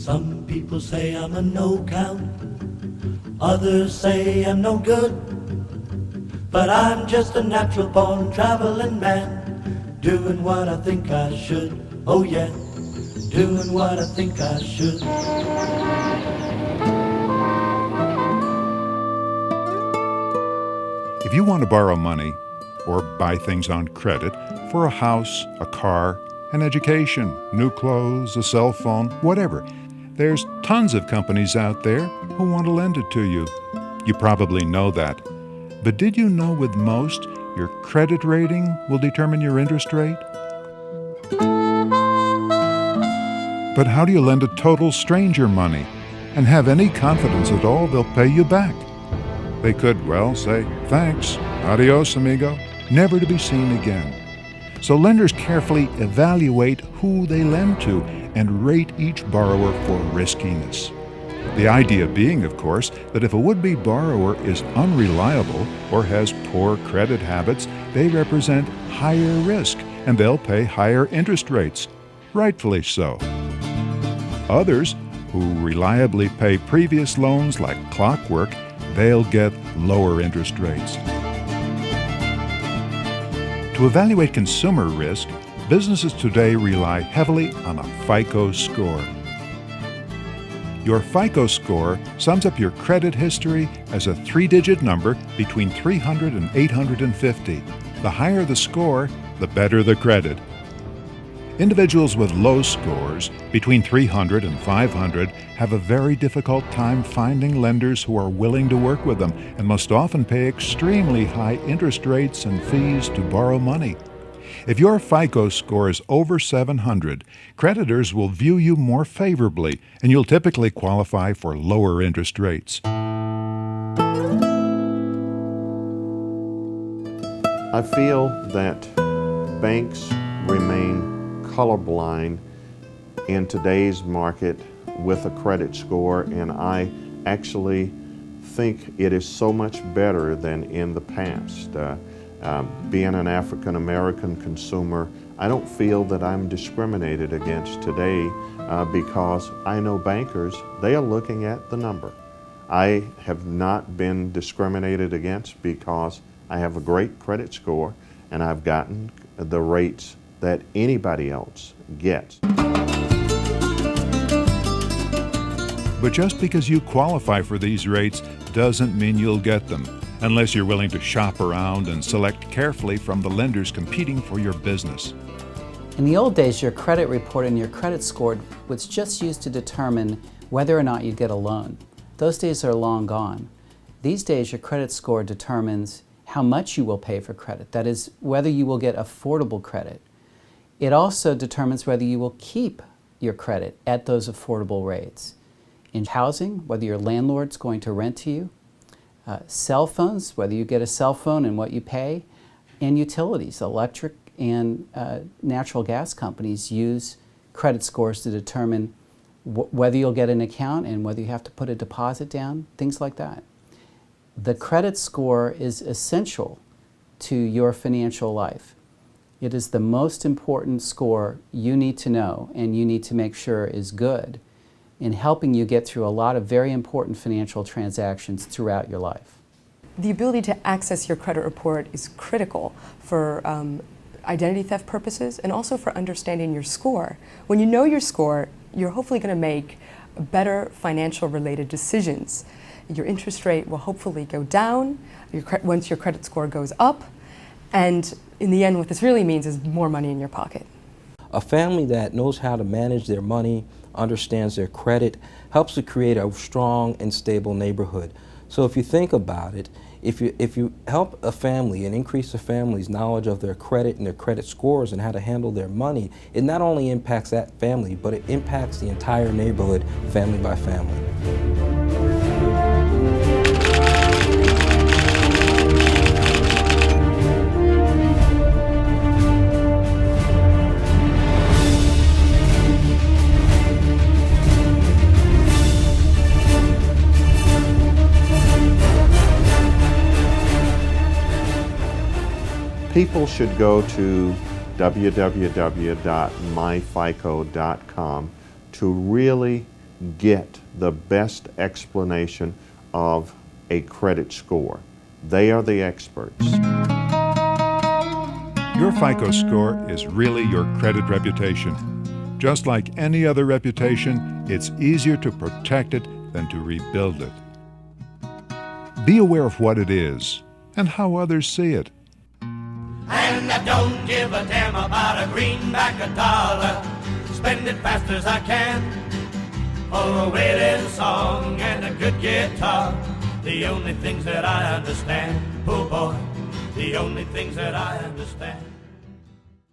Some people say I'm a no-count, others say I'm no good, but I'm just a natural-born traveling man, doing what I think I should. Oh yeah, doing what I think I should. If you want to borrow money or buy things on credit for a house, a car, an education, new clothes, a cell phone, whatever, there's tons of companies out there who want to lend it to you. You probably know that. But did you know with most, your credit rating will determine your interest rate? But how do you lend a total stranger money and have any confidence at all they'll pay you back? They could, well, say, thanks, adios, amigo, never to be seen again. So lenders carefully evaluate who they lend to and rate each borrower for riskiness. The idea being, of course, that if a would-be borrower is unreliable or has poor credit habits, they represent higher risk and they'll pay higher interest rates, rightfully so. Others, who reliably pay previous loans like clockwork, they'll get lower interest rates. To evaluate consumer risk, businesses today rely heavily on a FICO score. Your FICO score sums up your credit history as a 3-digit number between 300 and 850. The higher the score, the better the credit. Individuals with low scores, between 300 and 500, have a very difficult time finding lenders who are willing to work with them and must often pay extremely high interest rates and fees to borrow money. If your FICO score is over 700, creditors will view you more favorably, and you'll typically qualify for lower interest rates. I feel that banks remain colorblind in today's market with a credit score, and I actually think it is so much better than in the past. Being an African American consumer, I don't feel that I'm discriminated against today because I know bankers, they are looking at the number. I have not been discriminated against because I have a great credit score and I've gotten the rates that anybody else gets. But just because you qualify for these rates doesn't mean you'll get them, unless you're willing to shop around and select carefully from the lenders competing for your business. In the old days, your credit report and your credit score was just used to determine whether or not you'd get a loan. Those days are long gone. These days, your credit score determines how much you will pay for credit. That is, whether you will get affordable credit. It also determines whether you will keep your credit at those affordable rates. In housing, whether your landlord's going to rent to you, cell phones, whether you get a cell phone and what you pay, and utilities, electric and natural gas companies use credit scores to determine whether you'll get an account and whether you have to put a deposit down, things like that. The credit score is essential to your financial life. It is the most important score you need to know and you need to make sure is good in helping you get through a lot of very important financial transactions throughout your life. The ability to access your credit report is critical for identity theft purposes and also for understanding your score. When you know your score, you're hopefully going to make better financial related decisions. Your interest rate will hopefully go down once your credit score goes up, and in the end what this really means is more money in your pocket. A family that knows how to manage their money, understands their credit, helps to create a strong and stable neighborhood. So if you think about it, if you help a family and increase a family's knowledge of their credit and their credit scores and how to handle their money, it not only impacts that family, but it impacts the entire neighborhood, family by family. People should go to www.myfico.com to really get the best explanation of a credit score. They are the experts. Your FICO score is really your credit reputation. Just like any other reputation, it's easier to protect it than to rebuild it. Be aware of what it is and how others see it. And I don't give a damn about a greenback, a dollar. Spend it fast as I can for a wailing song and a good guitar. The only things that I understand, oh boy, the only things that I understand.